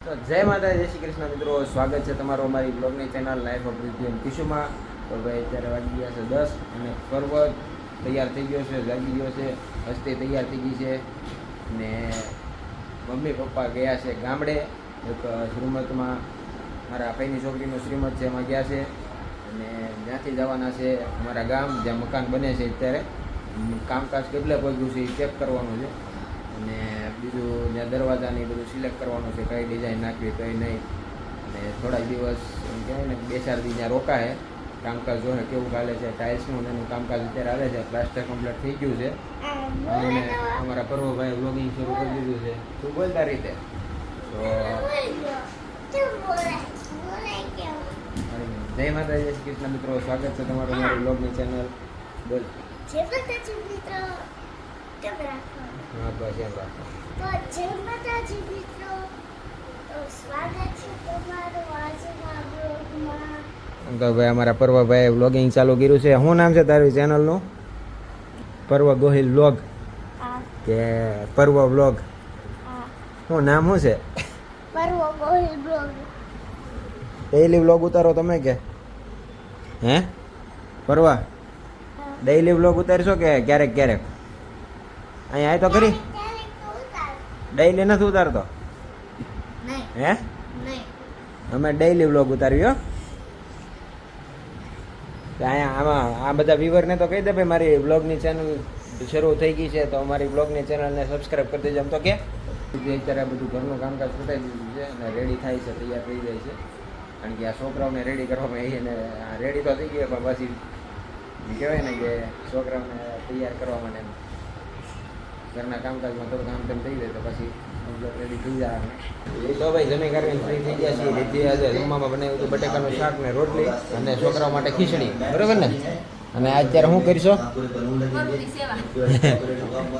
તો જય માતા, જય શ્રી કૃષ્ણ મિત્રો, સ્વાગત છે તમારો અમારી બ્લોગની channel life of Riddhi and કિશુમાં. તો ભાઈ અત્યારે વાગી ગયા છે 10 અને પર્વત તૈયાર થઈ ગયો છે, જાગી ગયો છે, હસ્તી તૈયાર થઈ ગઈ છે ને મમ્મી પપ્પા ગયા છે ગામડે એક શ્રીમતમાં, મારા ભાઈની છોકરીનું શ્રીમત છે એમાં ગયા છે અને ત્યાંથી જવાના છે અમારા ગામ જ્યાં મકાન બને છે. અત્યારે કામકાજ કેટલે પહોંચ્યું છે એ ચેક કરવાનું છે અને બીજું ત્યાં દરવાજાની બધું સિલેક્ટ કરવાનું છે, કઈ ડિઝાઇન નાખવી કઈ નહીં. અને થોડાક દિવસ એમ કહેવાય ને 2-4 દી ત્યાં રોકાય, કામકાજ જોઈને કેવું ચાલે છે. ટાઇલ્સનું એનું કામકાજ અત્યારે હાલે છે, પ્લાસ્ટર કમ્પ્લીટ થઈ ગયું છે અને અમારા પર્વભાઈ વ્લોગિંગ શરૂ કરી દીધું છે. શું બોલતા રીતે તો જય માતા, જય શ્રી કૃષ્ણ મિત્રો, સ્વાગત છે તમારું મારી વ્લોગની ચેનલ. બોલ જય માતાજી મિત્રો, કેમ રાખો? હા બસ એમ રાખો. તો જય માતાજી મિત્રો, તો સ્વાગત છે તમારું આજના બ્લોગમાં. તો ભાઈ અમારા પર્વભાઈ વ્લોગિંગ ચાલુ કર્યું છે. શું નામ છે તારી ચેનલનું? પર્વ ગોહિલ વ્લોગ કે પર્વ વ્લોગ? શું નામ શું છે? પર્વ ગોહિલ બ્લોગ. ડેઈલી વ્લોગ ઉતારો તમે કે હે પરવા? ડેઈલી વ્લોગ ઉતારશો કે ક્યારેક ક્યારેક? અહીંયા આય તો ખરી, ડેઈલી નથી ઉતારતો હે? અમે ડેઈલી વ્લોગ ઉતાર્યો. અહીંયા આમાં આ બધા વ્યુઅરને તો કહી દે ભાઈ મારી વ્લોગની ચેનલ શરૂ થઈ ગઈ છે, તો અમારી વ્લોગની ચેનલને સબસ્ક્રાઈબ કરી દેજો. એમ તો કે અત્યારે બધું ઘરનું કામકાજ પતાવી દીધું છે અને રેડી થાય છે, તૈયાર થઈ જાય છે. કારણ કે આ છોકરાઓને રેડી કરવામાં આવી અને રેડી તો થઈ ગયા પણ પછી કહેવાય ને કે છોકરાઓને તૈયાર કરવા માટે ઘરના કામકાજમાં થોડું કામ તેમ થઈ જાય તો પછી રેડી થઈ જાય. તો ભાઈ જમી કરીને ફ્રી થઈ ગયા છીએ. રીતિ આજે જમવામાં બનાવ્યું હતું બટેકાનું શાક ને રોટલી અને છોકરાઓ માટે ખીચડી, બરાબર ને? અને અત્યારે શું કરીશો?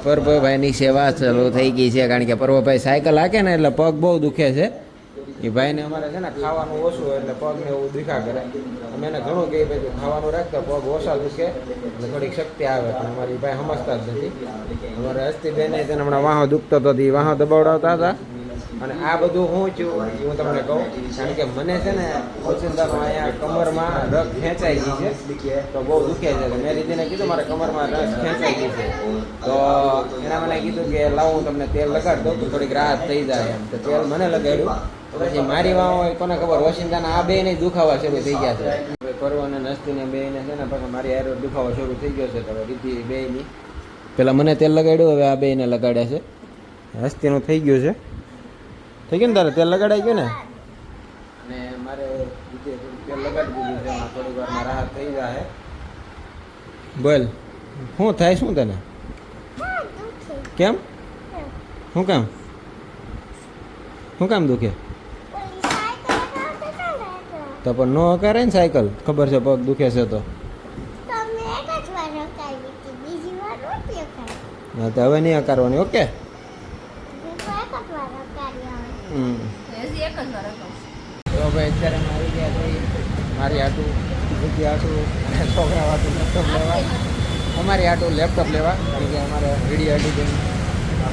પર્વભાઈની સેવા ચાલુ થઈ ગઈ છે. કારણ કે પર્વભાઈ સાયકલ હાકે ને એટલે પગ બહુ દુખે છે. એ ભાઈને અમારે છે ને ખાવાનું ઓછું હોય એટલે પગને એવું દુખા કરે. અમે એને ઘણું કહીએ ભાઈ ખાવાનું રાખતા પગ ઓછા દુખે એટલે થોડીક શક્તિ આવે, પણ અમારી ભાઈ સમજતા જ નથી. અમારે હસ્તી બેને તેને હમણાં વાહો દુખતો હતો, એ વાહો દબાવડાવતા હતા. અને આ બધું હું છું એ હું તમને કહું, કારણ કે મને છે ને ઓચિંતામાં અહીંયા કમરમાં રગ ખેંચાઈ ગઈ છે તો બહુ દુખે છે. મેં રીતિને કીધું મારા કમરમાં રસ ખેંચાઈ ગઈ છે, તો એના મને કીધું કે લાવું હું તમને તેલ લગાડી દઉં તો થોડીક રાહત થઈ જાય એમ. તો તેલ મને લગાડ્યું તો પછી મારી વાહ હોય કોને ખબર ઓચિંતાના આ બે નહીં દુખાવા શરૂ થઈ ગયા છે. પર્વ અને નસ્તીને બેને છે ને પછી મારી હારે દુખાવા શરૂ થઈ ગયો છે. તો હવે રીતિ બેની પેલા મને તેલ લગાડ્યું, હવે આ બેને લગાડ્યા છે. હસ્તીનું થઈ ગયું છે, થઈ ગયું ને તારે તેલ લગાડાઈ ગયું ને? અને મારે તેલ લગાડી દીધું છે, એમાં થોડીક વારમાં રાહત થઈ જાય. બોલ શું થાય, શું તને કેમ, શું કામ, શું કામ દુખે? તો પણ નો હકારે ને સાયકલ, ખબર છે પગ દુખે છે તો. હા તો હવે નહીં હકારવાની, ઓકે? તો ભાઈ અત્યારે અમે આવી ગયા છીએ મારી આટું બુદ્ધિ આટું અને છોકરા આટું લેપટોપ લેવા, અમારી આટું લેપટોપ લેવા. કારણ કે અમારે વિડીયો એડિટિંગ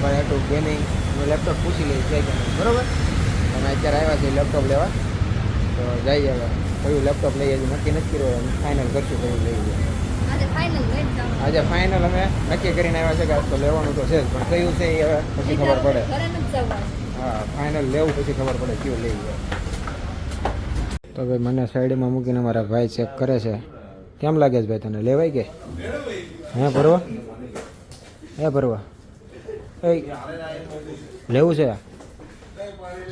ભાઈ આટું ગેમિંગ લેપટોપ પૂછી લઈએ છે કે બરાબર. અમે અત્યારે આવ્યા છીએ લેપટોપ લેવા, તો જઈએ હવે કયું લેપટોપ લઈએ નક્કી નથી કર્યું, ફાઇનલ કરશું કયું લઈએ. આજે ફાઇનલ અમે નક્કી કરીને આવ્યા છે કે આજ તો લેવાનું તો છે જ, પણ કયું છે એ હવે પછી ખબર પડે. હા ફાઇનલ લેવું પછી ખબર પડે કયું લઈ જાય. તો ભાઈ મને સાઈડમાં મૂકીને મારા ભાઈ ચેક કરે છે. કેમ લાગે છે ભાઈ તને, લેવાય કે હે ભરવા? હે ભરવા એ લેવું છે?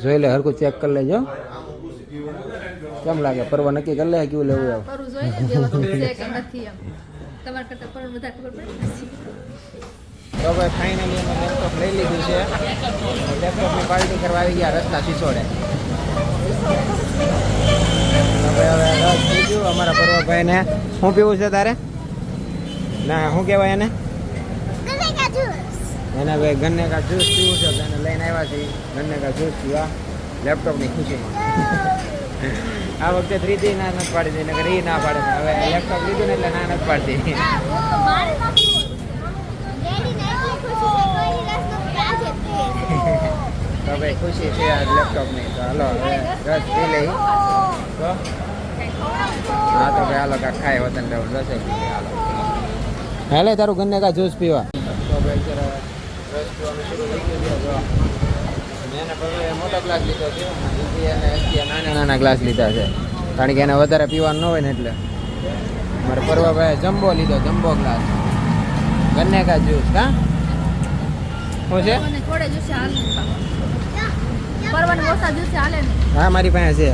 જોઈ લે, હરખું ચેક કરી લેજો. કેમ લાગે પરવા, નક્કી કરી લે કેવું લેવું? તો ભાઈ ફાઇનલી અમે લેપટોપ લઈ લીધું છે. લેપટોપની પાર્ટી કરવા આવી ગયા રસ્તા સિસોડે. હવે રસ થઈ ગયું અમારા પર્વભાઈને. શું પીવું છે તારે? ના શું કહેવાય એને? એને ભાઈ ગન્ને કા જ્યુસ પીવું છે, એને લઈને આવ્યા છીએ ગન્ને કા જ્યુસ પીવા લેપટોપની ખુશીમાં. આ વખતે ત્રીજી ના નથી પાડી દઈ, નકર એ ના પાડે. હવે લેપટોપ લીધું ને એટલે ના નથી પાડતી. તો ભાઈ ખુશી છે આ લેપટોપની. તો હાલો હવે રસ પી લઈ. તો હા તો ભાઈ હાલો કાંઈ ખાય વતન રહેવું રસે પી લઈ. હાલો હાલે તારું ઘરને કાં જ્યુસ પીવા. તો ભાઈ અત્યારે રસ પીવાનું શરૂ થઈ ગયું છે. જો મેં એને મોટો ગ્લાસ લીધો છે અને નાના નાના ગ્લાસ લીધા છે કારણ કે એને વધારે પીવાનું ન હોય ને એટલે. મારે પરવાભાઈ જમ્બો લીધો, જમ્બો ગ્લાસ. ગન્ને કા જ્યુસ કા શું છે? હા મારી પાસે છે,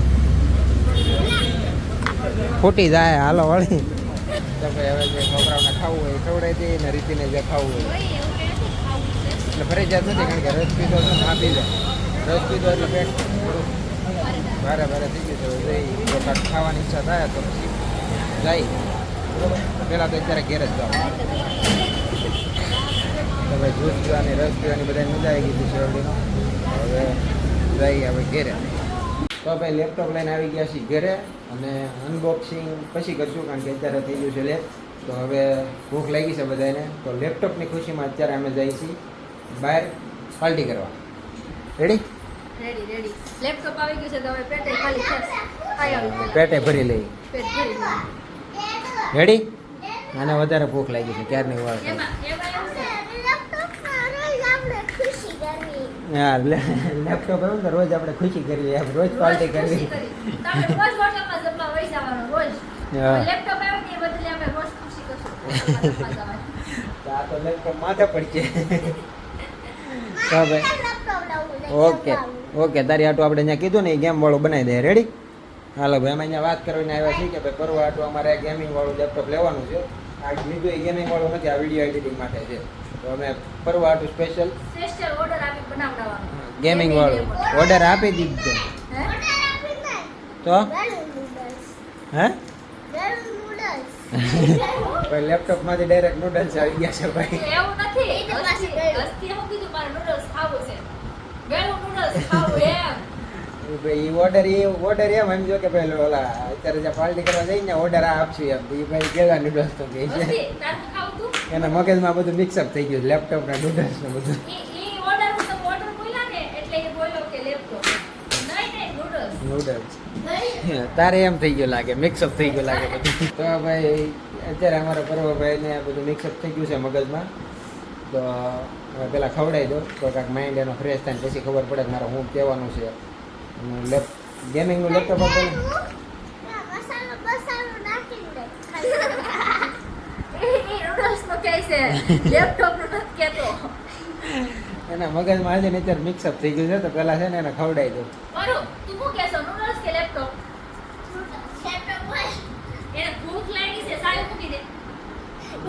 ખોટી જાય. હાલો વળી તો ભાઈ હવે જે છોકરાઓને ખાવું હોય એ ખવડાવી દઈએ ને રીતિને જે ખાવું હોય એટલે ફરજિયાત નથી કારણ કે રસ પીધો છે ને આ પીધો રસ પીધો એટલે પેટ થોડું ભારે ભારે થઈ ગયું છે. જઈ જો કાંઈક ખાવાની ઈચ્છા થાય તો પછી જાય. બરોબર પહેલાં તો અત્યારે ઘેર જ જાઓ. તો ભાઈ જ્યુસ પીવાની રસ પીવાની બધાની મજા આવી ગઈ હતી શેરડીનો. હવે જઈએ હવે ઘેરે. તો ભાઈ લેપટોપ લઈને આવી ગયા છીએ ઘરે અને અનબોક્સિંગ પછી કરશું કારણ કે અત્યારે થઈ ગયું છે લેટ. તો હવે ભૂખ લાગી છે બધાને. તો લેપટોપની ખુશીમાં અત્યારે અમે જઈએ છીએ બહાર પાર્ટી કરવા. રેડી રેડી લેપટોપ આવી ગયું છે તો હવે પેટે ખાલી છે ખાઈ આવી પેટે ભરી લઈ. પેટ ભરી ગયું. રેડી આને વધારે ભૂખ લાગી છે ક્યારની વાર છે. એમાં એવું છે લેપટોપમાં રોજ આપણે ખુશી કરવી. હા લેપટોપ એવું ને રોજ આપણે ખુશી કરવી એમ રોજ પાર્ટી કરવી. તમે રોજ હોટલમાં જમવા વહી જવાનું રોજ. હા. લેપટોપ આવ્યું ને એ બદલે અમે રોજ ખુશી કરશું. આ તો લેપટોપ માથે પડશે. તો ભાઈ લેપટોપ લાવવું નહીં. ઓકે ઓકે તારી આટું આપણે અહીંયા કીધું ને એ ગેમ વાળું બનાવી દે. રેડી હાલો ભાઈ અમે અહીંયા વાત કરીને આવ્યા છીએ કે ભાઈ પરવા આટું અમારે ગેમિંગ વાળું લેપટોપ લેવાનું છે. આ બીજું એ ગેમિંગ વાળું નથી, આ વિડીયો એડિટિંગ માટે છે. તો અમે પરવા આટું સ્પેશિયલ સ્પેશિયલ ઓર્ડર આપી બનાવડાવવાનો. ગેમિંગ વાળું ઓર્ડર આપી દીધો. હે? તો વેલું નૂડલ્સ. હે વેલું નૂડલ્સ. ભાઈ લેપટોપમાંથી ડાયરેક્ટ નૂડલ્સ આવી ગયા છે ભાઈ. એવું નથી. એ તો પાછી ગયું. હસ્તી હું કીધું મારે નૂડલ્સ ખાવું છે. ગળું નૂડલ્સ ખાવું એમ. ભાઈ ઓર્ડર એમ સમજો કે ભાઈ ઓલા અત્યારે જે પાર્ટી કરવા જઈએ ને ઓર્ડર આ આપશું એમ. એ ભાઈ કેવા નૂડલ્સ તો કહે છે હસ્તી તારું ખાવું તું? એના મગજમાં બધું મિક્સઅપ થઈ ગયું લેપટોપ ના નૂડલ્સ ને બધું. ઈ ઓર્ડર તમે ઓર્ડર બોલ્યા ને એટલે એ બોલ્યો કે લેપટોપ. નહીં નૂડલ્સ. નૂડલ્સ નહીં. તારે એમ થઈ ગયું લાગે, મિક્સઅપ થઈ ગયું લાગે બધું. તો ભાઈ અત્યારે અમારા પરવાભાઈને બધું મિક્સઅપ થઈ ગયું છે મગજમાં. તો હવે પેલા ખવડાવી દો તો કાંઈક માઇન્ડ એનો ફ્રેશ થાય ને પછી ખબર પડે કે મારે શું કહેવાનું છે. ગેમિંગનું લેપટોપ હતું ને મસાલો બસાલો નાખીને દે. એ નૂડલ્સ નો કહે છે લેપટોપ નું નથી કહેતો. એના મગજમાં આજે ને અત્યારે મિક્સઅપ થઈ ગયું છે તો પેલા છે ને એને ખવડાવી દો. અરુ તું શું કહેશો નૂડલ્સ કે લેપટોપ? લેપટોપ હોય. એને ભૂખ લાગી છે સારી મૂકી દે.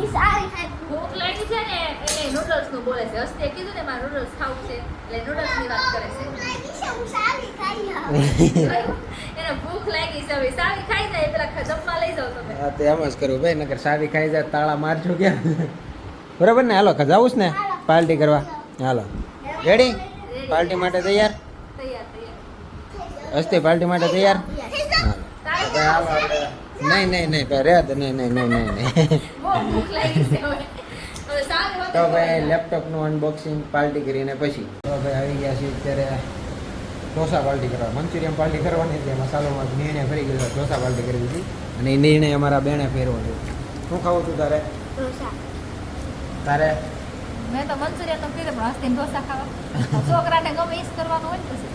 ઈ સારી થાય. ભૂખ લાગી છે ને એટલે નૂડલ્સ નું બોલે છે. હસ્તે કીધું ને મારે નૂડલ્સ ખાવું છે એટલે નૂડલ્સ ની વાત કરે છે. લાગી છે હું સારી ખાઈ લઉં. એને ભૂખ લાગી છે હવે સારી ખાઈ જાય પેલા જમવા લઈ જાવ તમે. હા તો એમ જ કરું ભાઈ નકર સારી ખાઈ જાય તાળા મારજો કેમ. બરાબર ને હાલો જાવું છે ને પાર્ટી કરવા. હાલો રેડી પાર્ટી માટે તૈયાર? તૈયાર હસ્તી પાર્ટી માટે તૈયાર? તારે ભાઈ હાલો આપણે નહીં ભાઈ રે નહીં બહુ ભૂખ લાગી છે હવે. હવે સારી હોત તો ભાઈ લેપટોપનું અનબોક્સિંગ પાર્ટી કરીને પછી તો ભાઈ આવી ગયા છીએ અત્યારે ઢોસા પાર્ટી કરવા. મંચુરિયન પાર્ટી કરવાની હતી મસાલોમાં નિર્ણય ફરી ગયો ઢોસા પાર્ટી કરી દીધી અને એ નિર્ણય અમારા બેને ફેરવો છે. શું ખાવું છું તારે? ઢોસા. તારે મેં તો મંચુરિયન તો કીધું પણ હસ્તીને ઢોસા ખાવા. છોકરાને ગમે ઈ જ કરવાનું હોય ને પછી.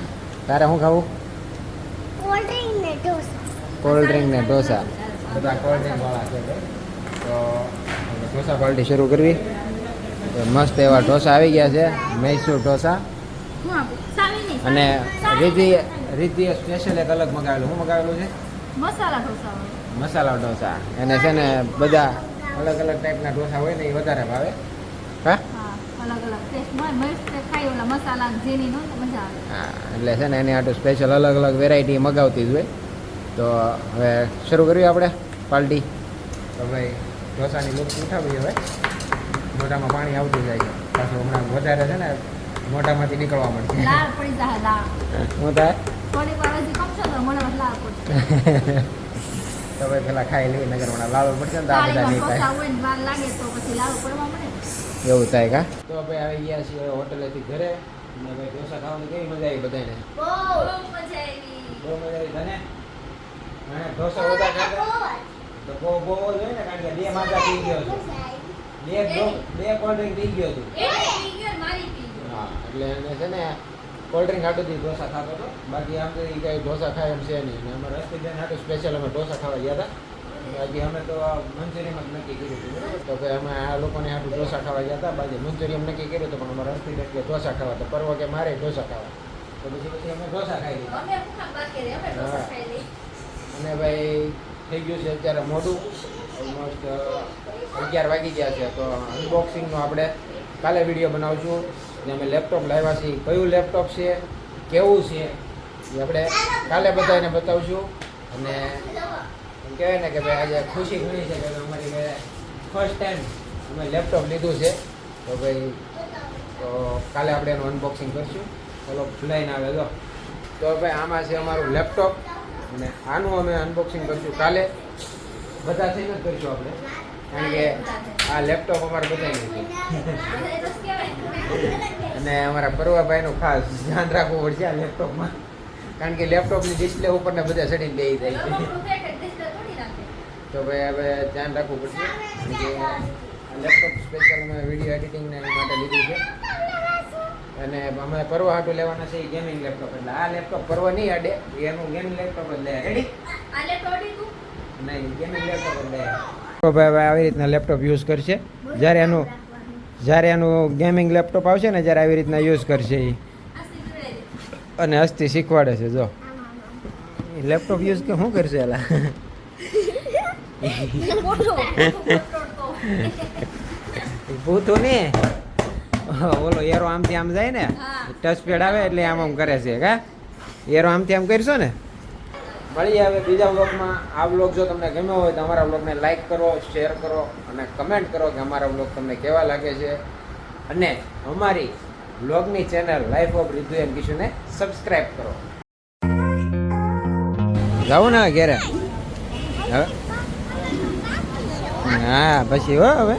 તારે શું ખાવું? કોલ્ડ ડ્રિંક ને ઢોસા. કોલ્ડ ડ્રિંક ને ઢોસા. બધા કોલ્ડ ડ્રિંક વાળા છે ભાઈ. તો હવે ઢોસા પાર્ટી શરૂ કરવી. તો મસ્ત એવા ઢોસા આવી ગયા છે મૈસૂર ઢોસા. હું આપું સાવી નહીં અને રીતિએ સ્પેશિયલ એક અલગ મગાવેલું. શું મગાવેલું છે? મસાલા ઢોસા હોય. મસાલા ઢોસા. એને છે ને બધા અલગ અલગ ટાઈપના ઢોસા હોય ને એ વધારે ભાવે. હા હા અલગ અલગ ટેસ્ટ મળે મસ્ત ખાઈ ઓલા મસાલા જેની નો મજા આવે. હા એટલે છે ને એની આટલું સ્પેશિયલ અલગ અલગ વેરાયટી મગાવતી જ હોય. તો હવે શરૂ કરીએ આપણે પાર્ટી. તો ભાઈ ઢોસાની લુક ઉઠાવીએ હવે. મોઢામાં પાણી આવતું જાય છે પાછું હમણાં વધારે છે ને મોઢામાંથી નીકળવા મળશે. લાળ પડી જાય લાળ. શું થાય? થોડી વાર હજી કમશો તો મને લાળ પડશે. તો ભાઈ પેલા ખાઈ લઈએ નગર હમણાં લાડુ પડશે ને તો આ બધા થાળીમાં નહીં ઢોસા થાય. હોય ને વાર લાગે તો પછી લાળ પડવા મળે. એવું થાય કા? તો ભાઈ આવી ગયા છીએ હોટલેથી ઘરે. અને ભાઈ ઢોસા ખાવાની કેવી મજા આવી બધાને બહુ મજા આવી. બહુ મજા આવી તને અને ઢોસા બધા ખાધા તો બહુ બહુ જ હોય ને કારણ કે 2 માજા પી ગયો હતો બે કોલ્ડ ડ્રિંક પી ગયો હતો એને પી ગયો ને મારી પી ગયો. હા એટલે એને છે ને કોલ્ડ ડ્રિંક હાટુથી ઢોસા ખાતો હતો બાકી આમ તો એ કાંઈ ઢોસા ખાય એમ છે નહીં અને અમારે રસ્તીબેન હાટું સ્પેશિયલ અમે ઢોસા ખાવા ગયા હતા બાકી અમે તો મંચુરિયમ જ નક્કી કર્યું હતું બરાબર તો કે અમે આ લોકોને હાટું ઢોસા ખાવા ગયા હતા બાકી મંચુરિયમ નક્કી કર્યું હતું પણ અમારે રસ્તીબેન કે ઢોસા ખાવા તો પરવા કે મારે ઢોસા ખાવા તો પછી અમે ઢોસા ખાઈ લીધા અમે ભૂખા બાકી રહી, અમે ઢોસા ખાઈ લઈ. અને ભાઈ થઈ ગયું છે અત્યારે મોડું ઓલમોસ્ટ 11 વાગી ગયા છે તો અનબોક્સિંગનો આપણે કાલે વિડીયો બનાવશું જે અમે લેપટોપ લાવ્યા છીએ કયું લેપટોપ છે કેવું છે એ આપણે કાલે બધાને બતાવશું અને એમ કહેવાય ને કે ભાઈ આજે ખુશી ઘણી છે કે અમારી ફર્સ્ટ ટાઈમ અમે લેપટોપ લીધું છે તો ભાઈ તો કાલે આપણે એનું અનબોક્સિંગ કરશું ચલો ભૂલાઈને આવે તો ભાઈ આમાં છે અમારું લેપટોપ અને આનું અમે અનબોક્સિંગ કરશું કાલે બધા થઈને જ કરીશું આપણે કારણ કે આ લેપટોપ અમારે બધાનું છે બધા એ તો કહેવાય. અને અમારા પરવાભાઈનું ખાસ ધ્યાન રાખવું પડશે આ લેપટોપમાં કારણ કે લેપટોપની ડિસ્પ્લે ઉપર ને બધા ચડીને બેસી જાય છે આપણું પેકેટ ડિસ્પ્લે તોડી નાખે. તો ભાઈ હવે ધ્યાન રાખવું પડશે કારણ કે આ લેપટોપ સ્પેશિયલ અમે વિડીયો એડિટિંગને એના માટે લીધું છે અને અમે પરવા હાટું લેવાના છે એ ગેમિંગ લેપટોપ એટલે આ લેપટોપ પરવા નહીં આડે એનું ગેમિંગ લેપટોપ જ લે રેડી આ લેપટોપ તું નહીં ગેમિંગ લેપટોપ જ લે તો ભાઈ હવે આવી રીતના લેપટોપ યુઝ કરશે જ્યારે એનું ગેમિંગ લેપટોપ આવશે ને જ્યારે આવી રીતના યુઝ કરશે એ આસ્તી જોડાઈ દે. અને હસ્તી શીખવાડે છે જો લેપટોપ યુઝ કે શું કરશે એલા ભૂતું ને ઓલો એરો આમથી આમ જાય ને હા. ટચ પેડ આવે એટલે આમ આમ કરે છે કા એરો આમથી આમ કરશો ને મળીએ હવે બીજા વ્લોગમાં આ વ્લોગ જો તમને ગમ્યો હોય તો અમારા વ્લોગને લાઈક કરો શેર કરો અને કમેન્ટ કરો કે અમારા વ્લોગ તમને કેવા લાગે છે અને અમારી વ્લોગની channel life of Ritu and કિશુને સબસ્ક્રાઇબ કરો જાઉં ને ઘેરે હવે હા પછી હો હવે